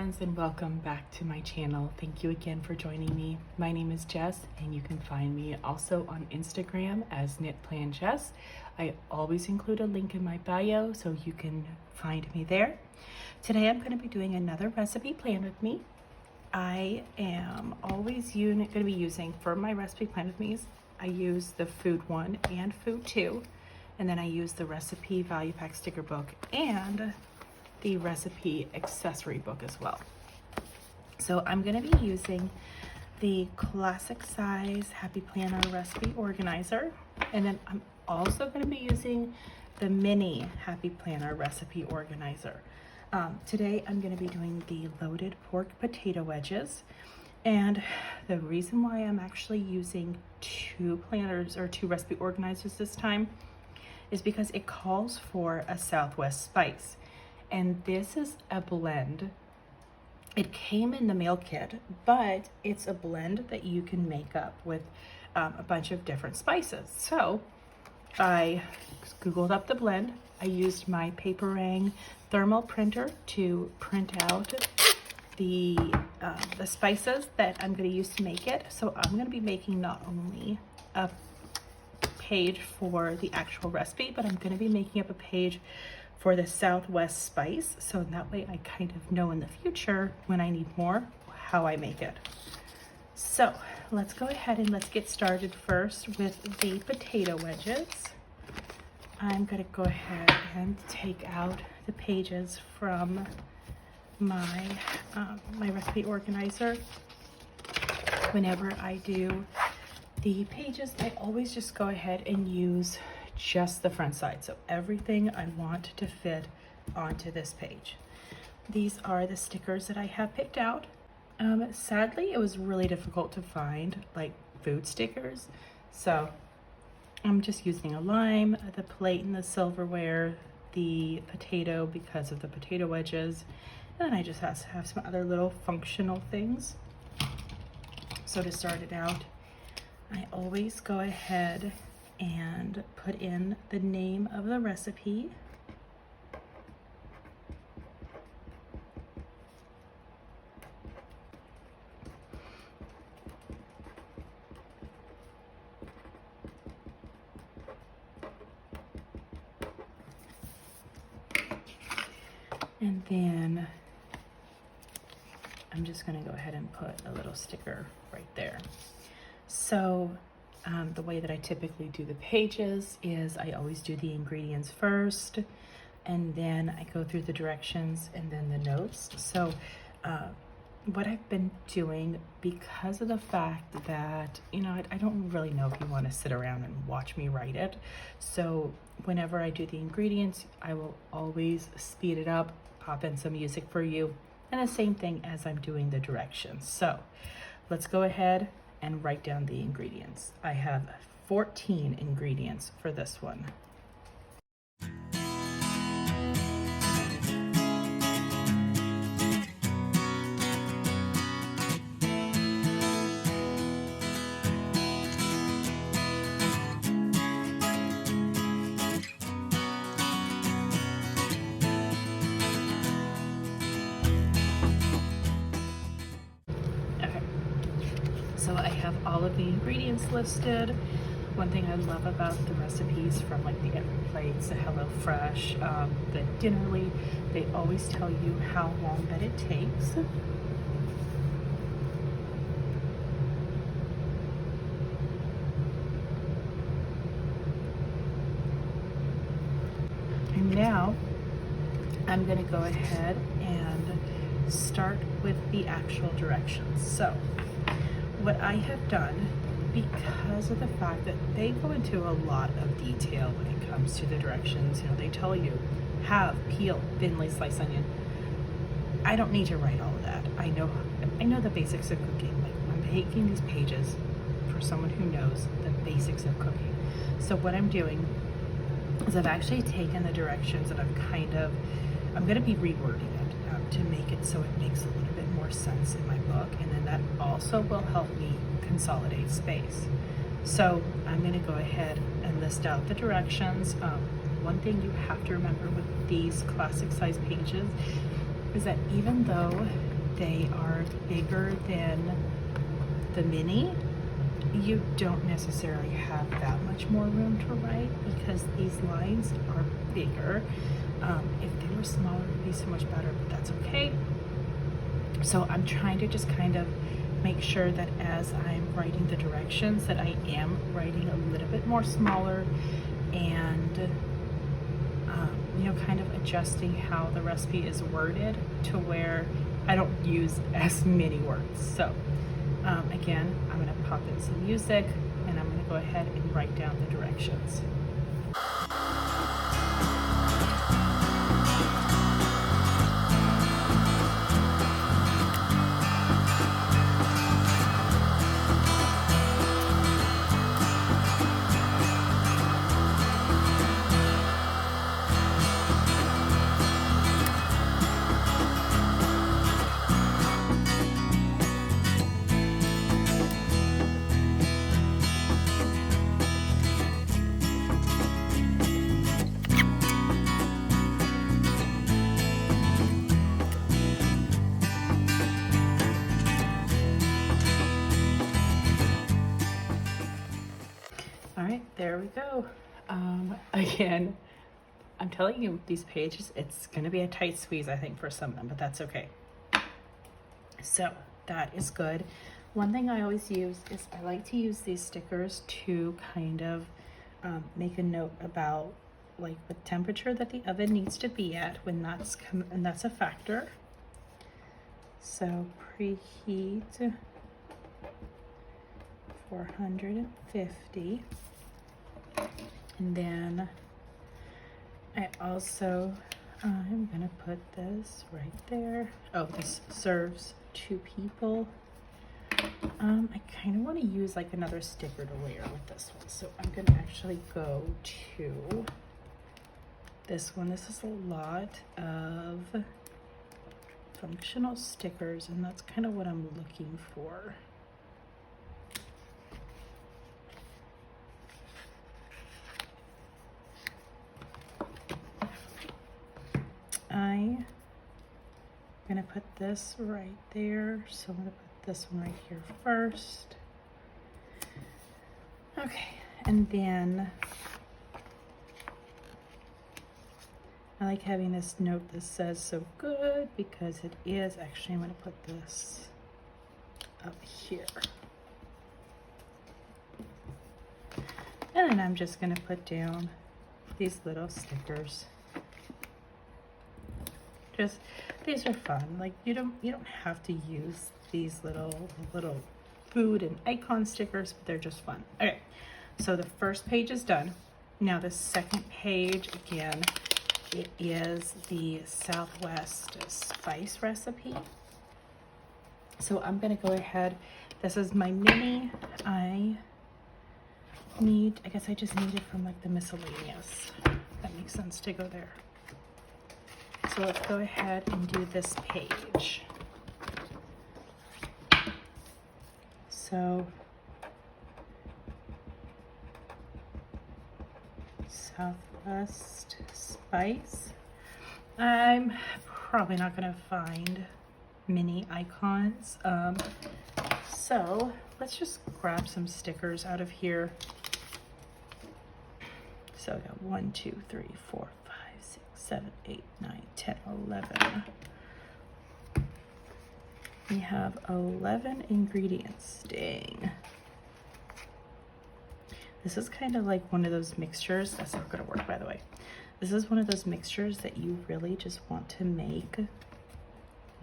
friends, and welcome back to my channel. Thank you again for joining me. My name is Jess, and you can find me also on Instagram as Knit Plan Jess. I always include a link in my bio so you can find me there. Today I'm going to be doing another recipe plan with me. I am always going to be using, for my recipe plan with me, I use the Food 1 and Food 2, and then I use the recipe value pack sticker book and the recipe accessory book as well. So I'm going to be using the classic size Happy Planner recipe organizer, and then I'm also going to be using the mini Happy Planner recipe organizer. Today I'm going to be doing the loaded pork potato wedges, and the reason why I'm actually using two planners or two recipe organizers this time is because it calls for a Southwest spice. And this is a blend. It came in the meal kit, but it's a blend that you can make up with a bunch of different spices. So I Googled up the blend. I used my PWM thermal printer to print out the spices that I'm going to use to make it. So I'm going to be making not only a page for the actual recipe, but I'm going to be making up a page for the Southwest spice, so that way I kind of know in the future when I need more how I make it. So let's go ahead and let's get started first with the potato wedges. I'm going to go ahead and take out the pages from my my recipe organizer. Whenever I do the pages, I always just go ahead and use just the front side, so everything I want to fit onto this page. These are the stickers that I have picked out. Sadly, it was really difficult to find like food stickers, so I'm just using a lime, the plate and the silverware, the potato because of the potato wedges, and then I just have to have some other little functional things. So to start it out, I always go ahead and put in the name of the recipe. And then I'm just going to go ahead and put a little sticker right there. So the way that I typically do the pages is I always do the ingredients first, and then I go through the directions and then the notes. So what I've been doing, because of the fact that, you know, I don't really know if you want to sit around and watch me write it. So whenever I do the ingredients, I will always speed it up, pop in some music for you, and the same thing as I'm doing the directions. So let's go ahead and write down the ingredients. I have 14 ingredients for this one. So I have all of the ingredients listed. One thing I love about the recipes from like the Every Plates, the Hello Fresh, the Dinnerly, they always tell you how long that it takes. And now I'm going to go ahead and start with the actual directions. So what I have done, because of the fact that they go into a lot of detail when it comes to the directions, you know, they tell you halve, peel, thinly sliced onion. I don't need to write all of that. I know the basics of cooking. Like, I'm making these pages for someone who knows the basics of cooking. So what I'm doing is I've actually taken the directions and I'm going to be rewording it to make it so it makes a little bit more sense in my book, and then that also will help me consolidate space. So I'm going to go ahead and list out the directions. One thing you have to remember with these classic size pages is that even though they are bigger than the mini, you don't necessarily have that much more room to write because these lines are bigger. If they were smaller, it would be so much better, but that's okay. So I'm trying to just kind of make sure that as I'm writing the directions that I am writing a little bit more smaller and you know, kind of adjusting how the recipe is worded to where I don't use as many words. So again, I'm going to pop in some music and I'm going to go ahead and write down the directions. There we go. Again, I'm telling you, these pages, it's going to be a tight squeeze, I think, for some of them, but that's okay. So that is good. One thing I always use is I like to use these stickers to kind of make a note about like the temperature that the oven needs to be at when and that's a factor. So preheat 450. And then I also, I'm gonna put this right there. Oh, this serves 2 people. I kind of want to use like another sticker to layer with this one. So I'm gonna actually go to this one. This is a lot of functional stickers, and that's kind of what I'm looking for. I'm gonna put this right there, so I'm gonna put this one right here first. Okay, and then I like having this note that says "so good" because it is. Actually, I'm gonna put this up here. And then I'm just gonna put down these little stickers. Just, these are fun. Like you don't have to use these little food and icon stickers, but they're just fun. Okay, so the first page is done. Now the second page, again, it is the Southwest spice recipe. So I'm gonna go ahead. This is my mini. I guess I just need it from like the miscellaneous. That makes sense to go there. So let's go ahead and do this page. So Southwest spice. I'm probably not gonna find mini icons. So let's just grab some stickers out of here. So I got 1, 2, 3, 4, 5, 6, 7, 8, 9, 10, 11. We have 11 ingredients. Dang. This is kind of like one of those mixtures. That's not going to work, by the way. This is one of those mixtures that you really just want to make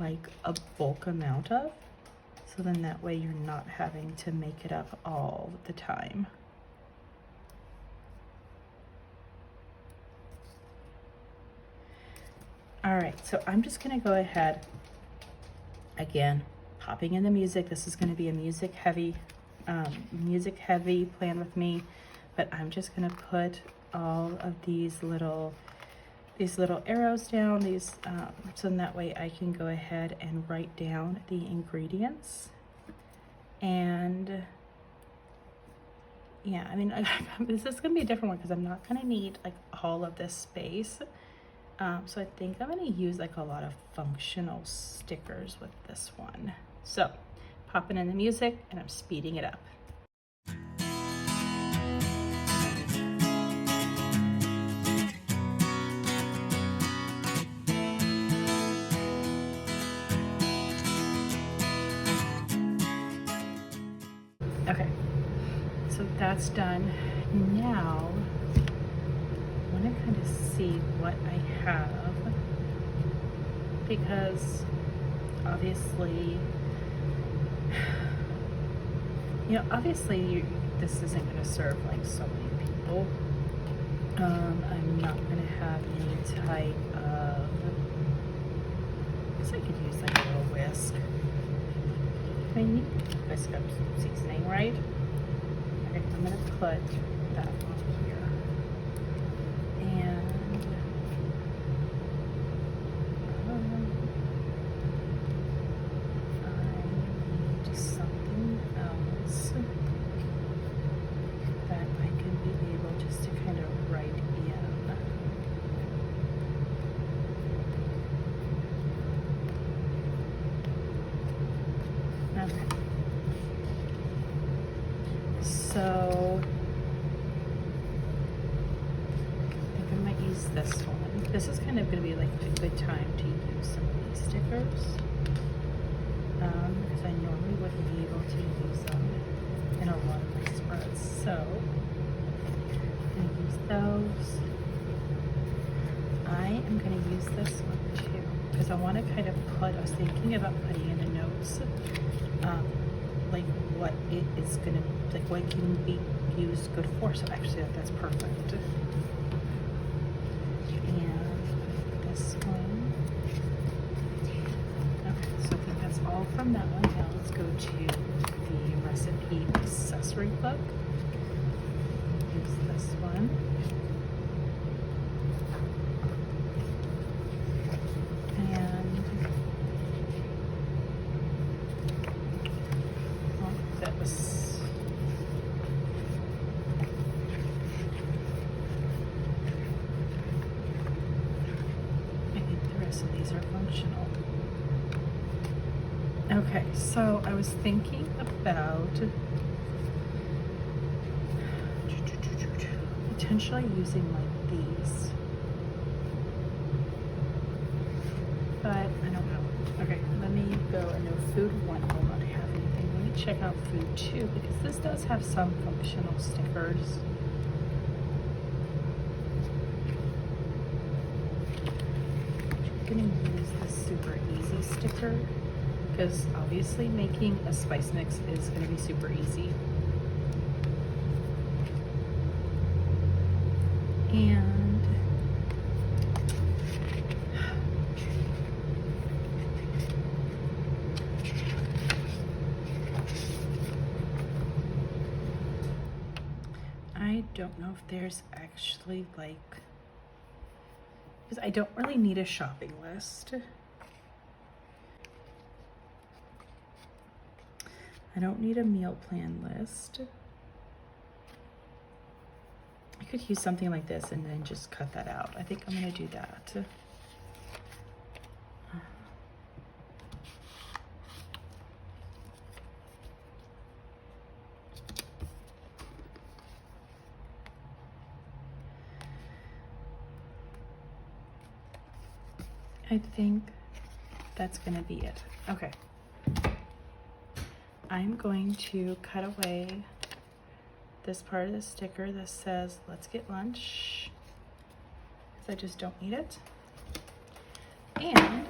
like a bulk amount of. So then that way you're not having to make it up all the time. All right, so I'm just gonna go ahead, again, popping in the music. This is gonna be a music heavy plan with me, but I'm just gonna put all of these little arrows down, so in that way I can go ahead and write down the ingredients. And yeah, I mean, this is gonna be a different one because I'm not gonna need like all of this space. So I think I'm gonna use like a lot of functional stickers with this one. So popping in the music and I'm speeding it up. Okay, so that's done. Now I want to kind of see what I have, because obviously, this isn't going to serve like so many people. I'm not going to have any type of, I guess I could use like a little whisk. I mean, whisk up seasoning, right? Okay, I'm going to put that on here. And I need something else that I can be able just to kind of write in. Okay. So I think I might use this one. This is kind of going to be like a good time to use some of these stickers, because I normally wouldn't be able to use them in a lot of my spreads. So I'm going to use those. I am going to use this one too, because I want to kind of put, I was thinking about putting in the notes, like what it is going to, like what it can be used good for. So actually that's perfect. And this one. Okay, so I think that's all from that one. Now let's go to the recipe accessory book. Use this one. These are functional. Okay, so I was thinking about potentially using like these, but I don't know. Okay, let me go. I know food 1 will not have anything. Let me check out food 2, because this does have some functional stickers. I'm going to use the super easy sticker, because obviously making a spice mix is going to be super easy. And I don't know if there's actually like, because I don't really need a shopping list. I don't need a meal plan list. I could use something like this and then just cut that out. I think I'm going to do that. I think that's going to be it. Okay. I'm going to cut away this part of the sticker that says, let's get lunch, because I just don't need it. And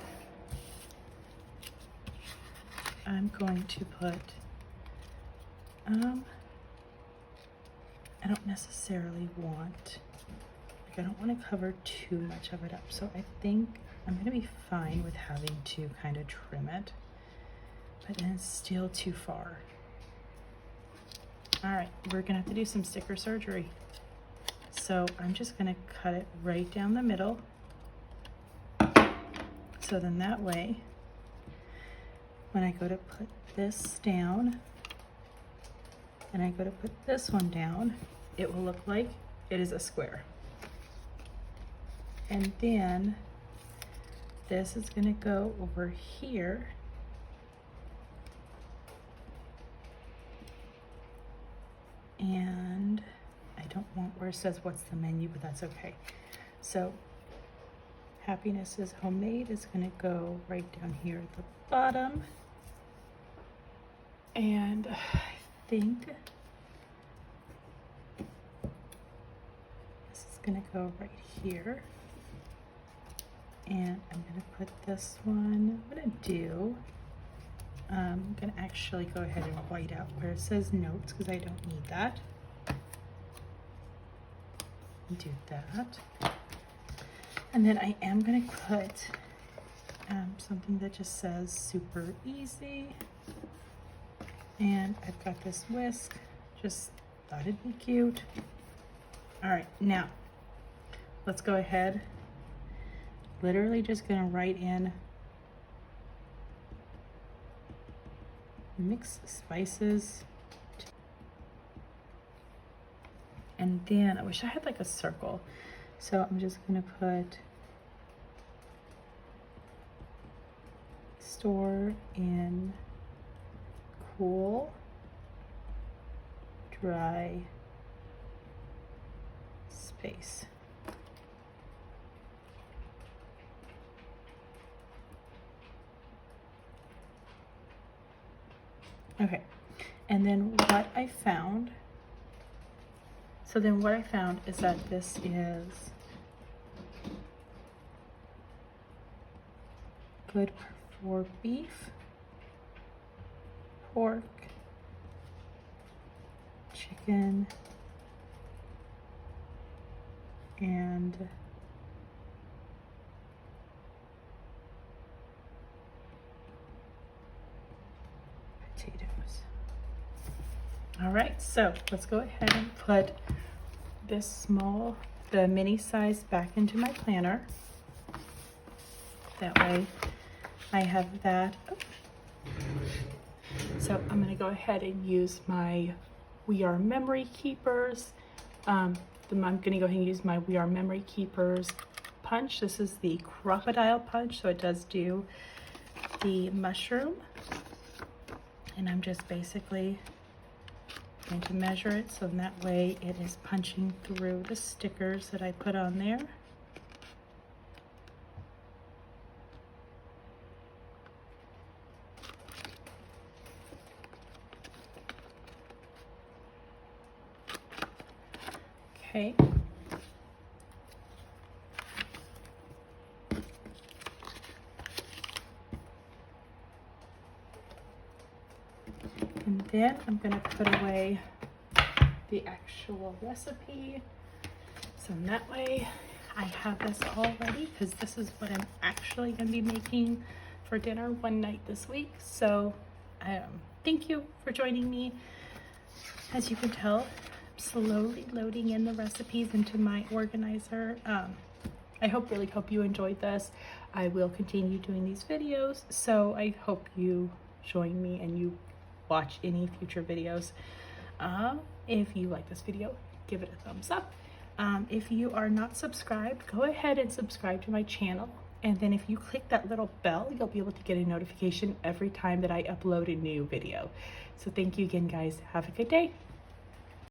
I'm going to put, I don't necessarily want, like I don't want to cover too much of it up. So I think I'm going to be fine with having to kind of trim it, but then it's still too far. All right, we're gonna have to do some sticker surgery. So I'm just gonna cut it right down the middle. So then that way, when I go to put this down, and I go to put this one down, it will look like it is a square. And then this is gonna go over here. And I don't want where it says what's the menu, but that's okay. So Happiness is Homemade is gonna go right down here at the bottom. And I think this is gonna go right here. And I'm gonna put this one, I'm gonna actually go ahead and white out where it says notes because I don't need that. Do that. And then I am gonna put something that just says super easy. And I've got this whisk, just thought it'd be cute. All right, now let's go ahead. Literally just gonna write in mix spices. And then I wish I had like a circle. So I'm just gonna put store in cool, dry space. Okay, and then what I found, is that this is good for beef, pork, chicken, and potatoes. All right, so let's go ahead and put the mini size back into my planner. That way I have that. So I'm gonna go ahead and use my We Are Memory Keepers. I'm gonna go ahead and use my We Are Memory Keepers punch. This is the crocodile punch, so it does do the mushroom. And I'm just basically going to measure it so that way it is punching through the stickers that I put on there. Okay. And then I'm going to put away the actual recipe. So in that way I have this all ready because this is what I'm actually going to be making for dinner one night this week. So thank you for joining me. As you can tell, I'm slowly loading in the recipes into my organizer. I really hope you enjoyed this. I will continue doing these videos, so I hope you join me and you watch any future videos. If you like this video, give it a thumbs up. If you are not subscribed, go ahead and subscribe to my channel. And then if you click that little bell, you'll be able to get a notification every time that I upload a new video. So thank you again, guys. Have a good day.